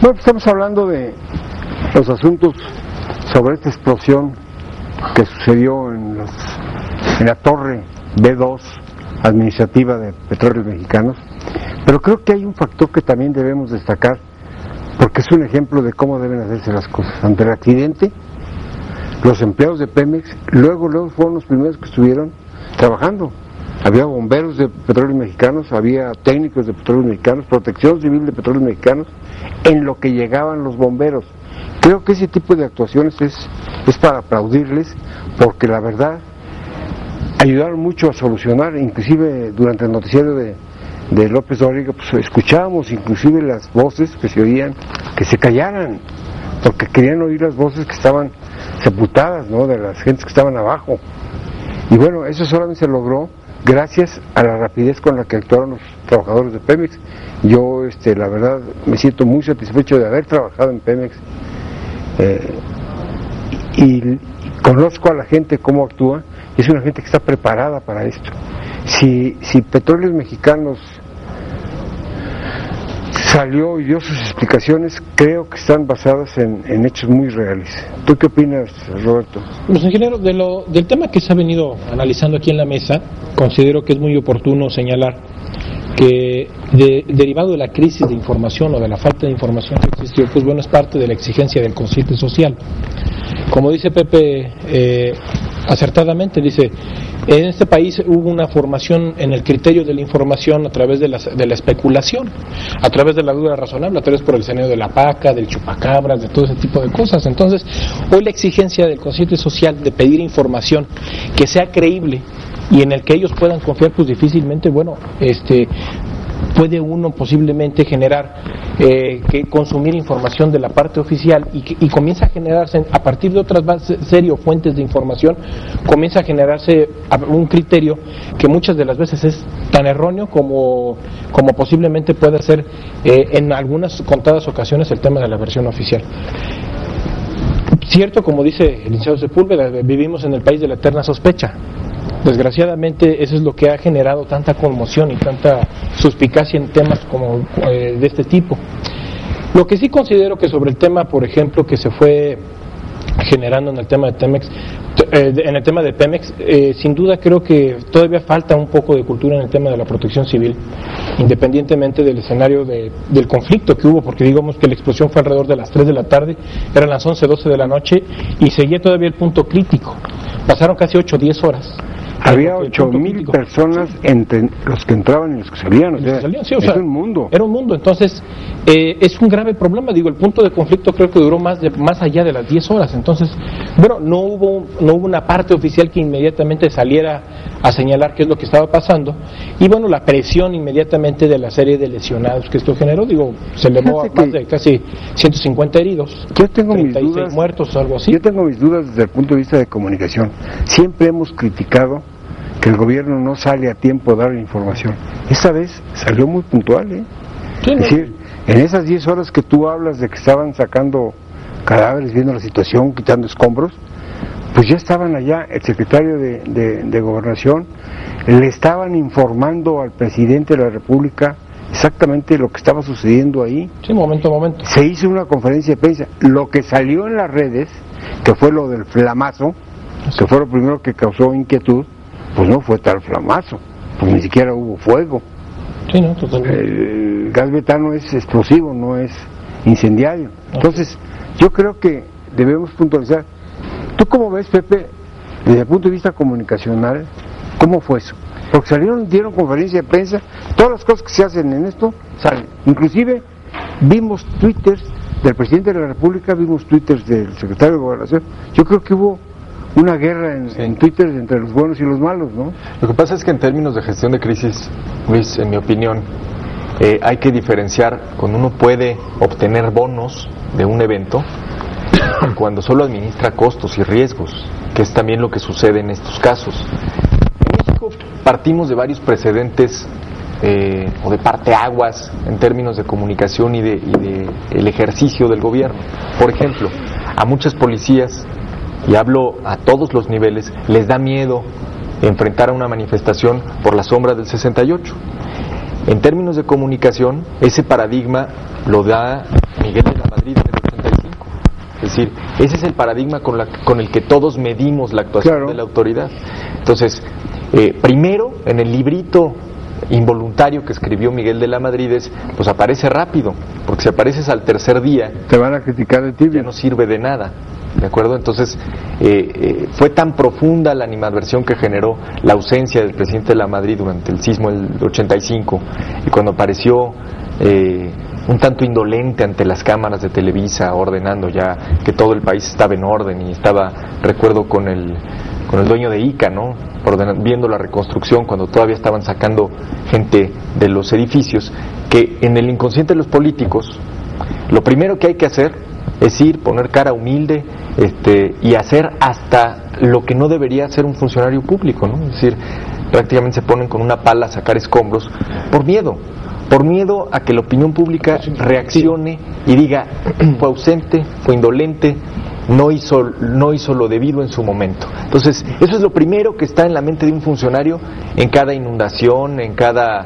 Bueno, estamos hablando de los asuntos sobre esta explosión que sucedió en la torre B2 administrativa de Petróleos Mexicanos, pero creo que hay un factor que también debemos destacar, porque es un ejemplo de cómo deben hacerse las cosas. Ante el accidente, los empleados de Pemex luego fueron los primeros que estuvieron trabajando. Había bomberos de Petróleos Mexicanos, había técnicos de Petróleos Mexicanos, Protección Civil de Petróleos Mexicanos, en lo que llegaban los bomberos. Creo que ese tipo de actuaciones es para aplaudirles, porque la verdad ayudaron mucho a solucionar. Inclusive durante el noticiero de López Dóriga, pues escuchábamos inclusive las voces que se oían, que se callaran, porque querían oír las voces que estaban sepultadas, ¿no?, de las gentes que estaban abajo. Y bueno, eso solamente se logró gracias a la rapidez con la que actuaron los trabajadores de Pemex. Yo, la verdad, me siento muy satisfecho de haber trabajado en Pemex, y conozco a la gente cómo actúa, y es una gente que está preparada para esto. Si Petróleos Mexicanos salió y dio sus explicaciones, creo que están basadas en hechos muy reales. ¿Tú qué opinas, Roberto? Pues, ingeniero, del tema que se ha venido analizando aquí en la mesa, considero que es muy oportuno señalar que derivado de la crisis de información o de la falta de información que existió, pues bueno, es parte de la exigencia del consciente social. Como dice Pepe acertadamente, dice, en este país hubo una formación en el criterio de la información a través de la especulación, a través de la duda razonable, a través por el sonido de la paca, del chupacabras, de todo ese tipo de cosas. Entonces, hoy la exigencia del consciente social de pedir información que sea creíble y en el que ellos puedan confiar, pues difícilmente, bueno, puede uno posiblemente generar que consumir información de la parte oficial y comienza a generarse a partir de otras series o fuentes de información, comienza a generarse un criterio que muchas de las veces es tan erróneo como posiblemente puede ser en algunas contadas ocasiones el tema de la versión oficial. Cierto, como dice el licenciado Sepúlveda, vivimos en el país de la eterna sospecha. Desgraciadamente eso es lo que ha generado tanta conmoción y tanta suspicacia en temas como de este tipo. Lo que sí considero que sobre el tema, por ejemplo, que se fue generando en el tema de Pemex, sin duda creo que todavía falta un poco de cultura en el tema de la protección civil, independientemente del escenario del conflicto que hubo, porque digamos que la explosión fue alrededor de las 3 de la tarde, eran las 11, 12 de la noche y seguía todavía el punto crítico. Pasaron casi 8 o 10 horas. Había 8,000 personas entre los que entraban y los que salían, es un mundo. Era un mundo, entonces es un grave problema. Digo, el punto de conflicto creo que duró más allá de las 10 horas. Entonces, bueno, no hubo una parte oficial que inmediatamente saliera a señalar qué es lo que estaba pasando. Y bueno, la presión inmediatamente de la serie de lesionados que esto generó, digo, se elevó a más de casi 150 heridos. Yo tengo 36 mis dudas, muertos o algo así. Yo tengo mis dudas desde el punto de vista de comunicación. Siempre hemos criticado que el gobierno no sale a tiempo a dar información. Esta vez salió muy puntual, Sí, es decir, en esas 10 horas que tú hablas de que estaban sacando cadáveres, viendo la situación, quitando escombros, pues ya estaban allá. El secretario de Gobernación le estaban informando al presidente de la República exactamente lo que estaba sucediendo ahí. Sí, momento a momento. Se hizo una conferencia de prensa. Lo que salió en las redes, que fue lo del flamazo, que fue lo primero que causó inquietud, pues no fue tal flamazo, pues ni siquiera hubo fuego. Sí, no, totalmente. El gas metano es explosivo, no es incendiario. Entonces, yo creo que debemos puntualizar. ¿Tú cómo ves, Pepe, desde el punto de vista comunicacional, cómo fue eso? Porque dieron conferencia de prensa, todas las cosas que se hacen en esto salen. Inclusive vimos twitters del presidente de la República, vimos twitters del secretario de Gobernación. Yo creo que hubo una guerra en Twitter entre los buenos y los malos, ¿no? Lo que pasa es que en términos de gestión de crisis, Luis, en mi opinión, hay que diferenciar cuando uno puede obtener bonos de un evento cuando solo administra costos y riesgos, que es también lo que sucede en estos casos. En México partimos de varios precedentes o de parteaguas en términos de comunicación y de el ejercicio del gobierno. Por ejemplo, a muchas policías, y hablo a todos los niveles, les da miedo enfrentar a una manifestación por la sombra del 68. en términos de comunicación, ese paradigma lo da Miguel de la Madrid en el 85. Es decir, ese es el paradigma con el que todos medimos la actuación de la autoridad. Entonces, primero, en el librito involuntario que escribió Miguel de la Madrid, pues aparece rápido, porque si apareces al tercer día, te van a criticar de tibio. Ya no sirve de nada. ¿De acuerdo? Entonces, fue tan profunda la animadversión que generó la ausencia del presidente de la Madrid durante el sismo del 85, y cuando apareció un tanto indolente ante las cámaras de Televisa, ordenando ya que todo el país estaba en orden, y estaba, recuerdo, con el dueño de ICA, ¿no? Viendo la reconstrucción, cuando todavía estaban sacando gente de los edificios, que en el inconsciente de los políticos, lo primero que hay que hacer es poner cara humilde, y hacer hasta lo que no debería hacer un funcionario público, ¿no? Es decir, prácticamente se ponen con una pala a sacar escombros por miedo a que la opinión pública reaccione y diga, fue ausente, fue indolente, no hizo lo debido en su momento. Entonces, eso es lo primero que está en la mente de un funcionario en cada inundación, en cada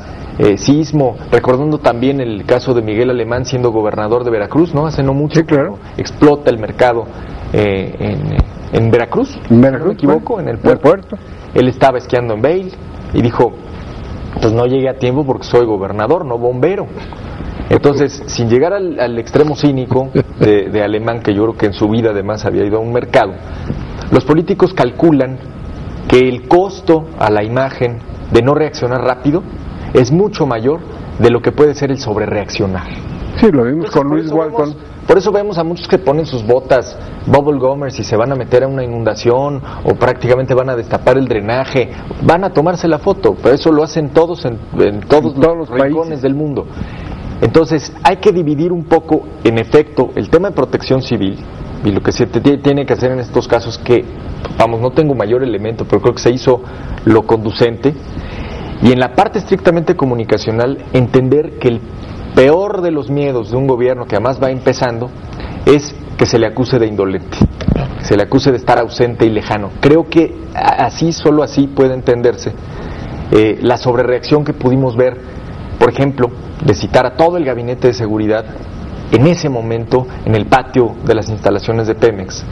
sismo, recordando también el caso de Miguel Alemán siendo gobernador de Veracruz, ¿no? Hace no mucho, sí, claro. Explota el mercado en Veracruz, no me equivoco, en el puerto. Él estaba esquiando en Vail y dijo, pues no llegué a tiempo porque soy gobernador, no bombero. Entonces, sin llegar al extremo cínico de Alemán, que yo creo que en su vida además había ido a un mercado, los políticos calculan que el costo a la imagen de no reaccionar rápido es mucho mayor de lo que puede ser el sobrereaccionar. Sí, lo vimos con Luis Walton. Por eso vemos a muchos que ponen sus botas bubble gummers y se van a meter a una inundación, o prácticamente van a destapar el drenaje, van a tomarse la foto, pero eso lo hacen todos en todos los rincones del mundo. Entonces, hay que dividir un poco, en efecto, el tema de protección civil, y lo que se tiene que hacer en estos casos, que, vamos, no tengo mayor elemento, pero creo que se hizo lo conducente, y en la parte estrictamente comunicacional, entender que el peor de los miedos de un gobierno que además va empezando es que se le acuse de indolente, que se le acuse de estar ausente y lejano. Creo que solo así puede entenderse la sobrereacción que pudimos ver, por ejemplo, de citar a todo el gabinete de seguridad en ese momento en el patio de las instalaciones de Pemex.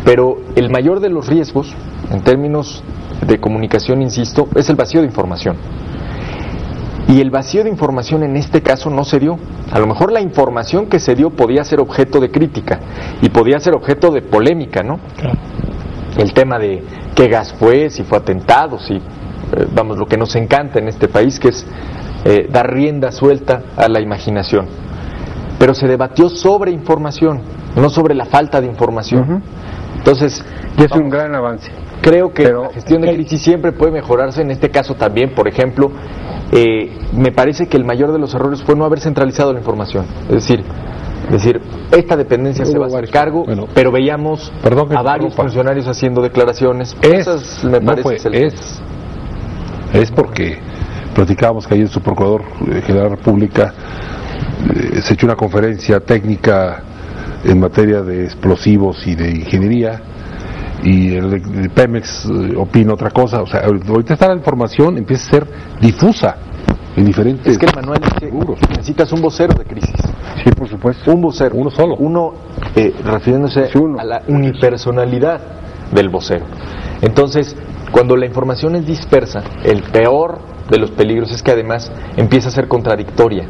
Pero el mayor de los riesgos, en términos de comunicación, insisto, es el vacío de información. Y el vacío de información en este caso no se dio. A lo mejor la información que se dio podía ser objeto de crítica y podía ser objeto de polémica, ¿no? Claro. El tema de qué gas fue, si fue atentado, si vamos, lo que nos encanta en este país, que es dar rienda suelta a la imaginación. Pero se debatió sobre información, no sobre la falta de información. Entonces, y es un gran avance. Creo que la gestión de crisis siempre puede mejorarse. En este caso también, por ejemplo, me parece que el mayor de los errores fue no haber centralizado la información. Es decir, esta dependencia se va a hacer cargo, pero veíamos a varios funcionarios haciendo declaraciones. Es porque platicábamos que ayer el subprocurador general de la República se echó una conferencia técnica en materia de explosivos y de ingeniería, y el Pemex opina otra cosa. O sea, ahorita está la información, empieza a ser difusa en diferentes... Es que, Manuel, necesitas un vocero de crisis. Sí, por supuesto. Un vocero. Uno solo. Uno, refiriéndose a la unipersonalidad del vocero. Entonces, cuando la información es dispersa, el peor de los peligros es que además empieza a ser contradictoria.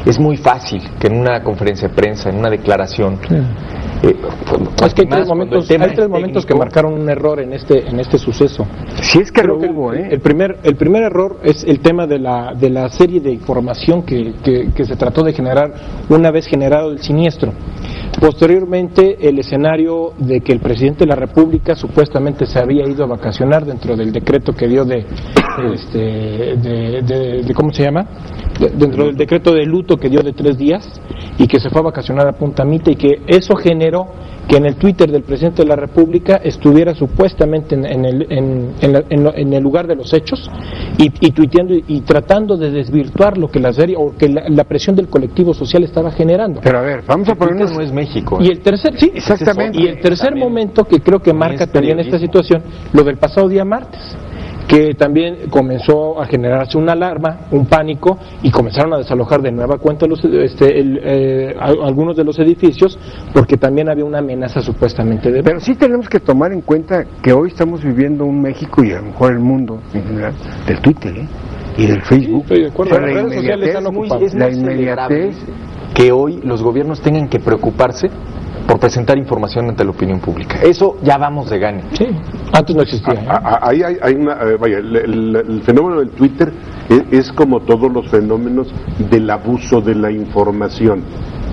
Es muy fácil que en una conferencia de prensa, en una declaración... es que hay tres momentos que marcaron un error en este suceso. Si es que lo hubo, el primer error es el tema de la serie de información que se trató de generar una vez generado el siniestro. Posteriormente, el escenario de que el presidente de la República supuestamente se había ido a vacacionar dentro del decreto que dio ¿cómo se llama? Dentro del decreto de luto que dio de 3 días, y que se fue a vacacionar a Punta Mita, y que eso generó que en el Twitter del presidente de la República estuviera supuestamente en el lugar de los hechos y tuiteando y tratando de desvirtuar lo que la serie o que la presión del colectivo social estaba generando. Pero a ver, vamos a ponernos... no es México. Y el tercer, sí, exactamente. Y el tercer momento que creo que marca también esta situación, lo del pasado día martes, que también comenzó a generarse una alarma, un pánico, y comenzaron a desalojar de nueva cuenta algunos de los edificios, porque también había una amenaza supuestamente de... Pero sí tenemos que tomar en cuenta que hoy estamos viviendo un México y a lo mejor el mundo en general del Twitter, y del Facebook. Sí, estoy de acuerdo. Pero Las redes sociales están ocupadas. La inmediatez que hoy los gobiernos tengan que preocuparse por presentar información ante la opinión pública. Eso ya vamos de gane. Sí, antes no existía. Ahí hay una, el fenómeno del Twitter es como todos los fenómenos del abuso de la información.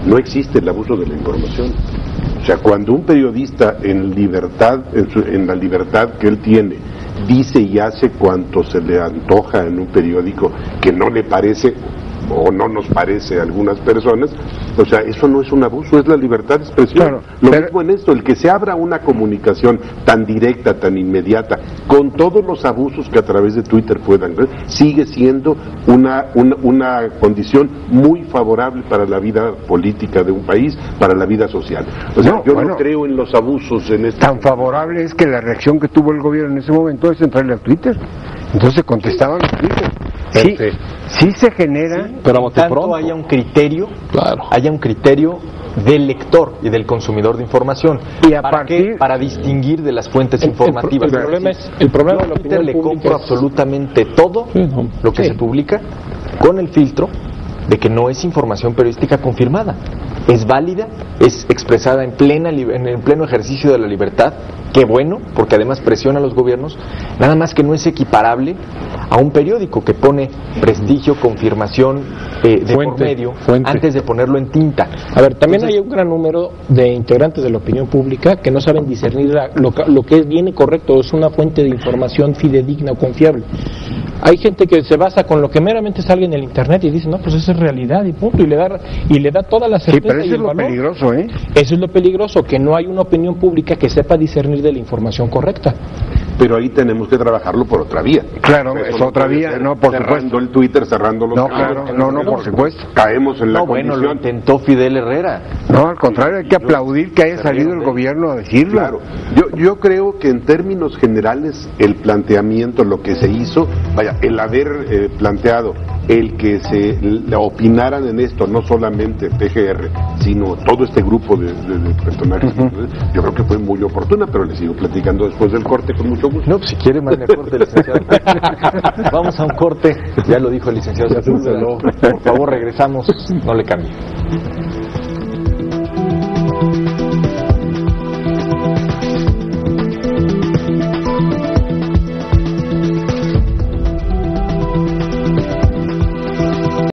No existe el abuso de la información. O sea, cuando un periodista en libertad, en la libertad que él tiene, dice y hace cuanto se le antoja en un periódico que no le parece o no nos parece a algunas personas, o sea, eso no es un abuso, es la libertad de expresión. Claro, Lo mismo en esto, el que se abra una comunicación tan directa, tan inmediata, con todos los abusos que a través de Twitter puedan ver, sigue siendo una condición muy favorable para la vida política de un país, para la vida social. O sea, no creo en los abusos en este... Tan favorable es que la reacción que tuvo el gobierno en ese momento es entrarle al Twitter. Entonces contestaban a Twitter. Sí se genera, pero tanto haya un criterio, haya un criterio del lector y del consumidor de información, y a partir para distinguir de las fuentes informativas. El problema de la Twitter opinión le pública compro absolutamente todo lo que se publica con el filtro de que no es información periodística confirmada, es válida, es expresada en pleno ejercicio de la libertad. Qué bueno, porque además presiona a los gobiernos, nada más que no es equiparable a un periódico que pone prestigio, confirmación por medio, antes de ponerlo en tinta. A ver, también hay un gran número de integrantes de la opinión pública que no saben discernir lo que es bien y correcto, es una fuente de información fidedigna o confiable. Hay gente que se basa con lo que meramente salga en el internet y dice, no, pues eso es realidad y punto, y le da toda la certeza. Sí, pero eso y es el lo valor. peligroso, ¿eh? Eso es lo peligroso, que no hay una opinión pública que sepa discernir de la información correcta. Pero ahí tenemos que trabajarlo por otra vía. Claro, es otra vía, no, por supuesto. Cerrando el Twitter, cerrando los canales. No, por supuesto. Caemos en la Bueno, condición. lo intentó Fidel Herrera. No, al contrario, hay que aplaudir que haya salido el gobierno a decirlo. Claro, yo creo que en términos generales el planteamiento, lo que se hizo, el haber planteado el que se opinaran en esto, no solamente PGR, sino todo este grupo de personajes, yo creo que fue muy oportuna, pero le sigo platicando después del corte con mucho gusto. No, pues si quiere mande a corte, licenciado. Vamos a un corte, ya lo dijo el licenciado Sepúlveda. Por favor, regresamos, no le cambie.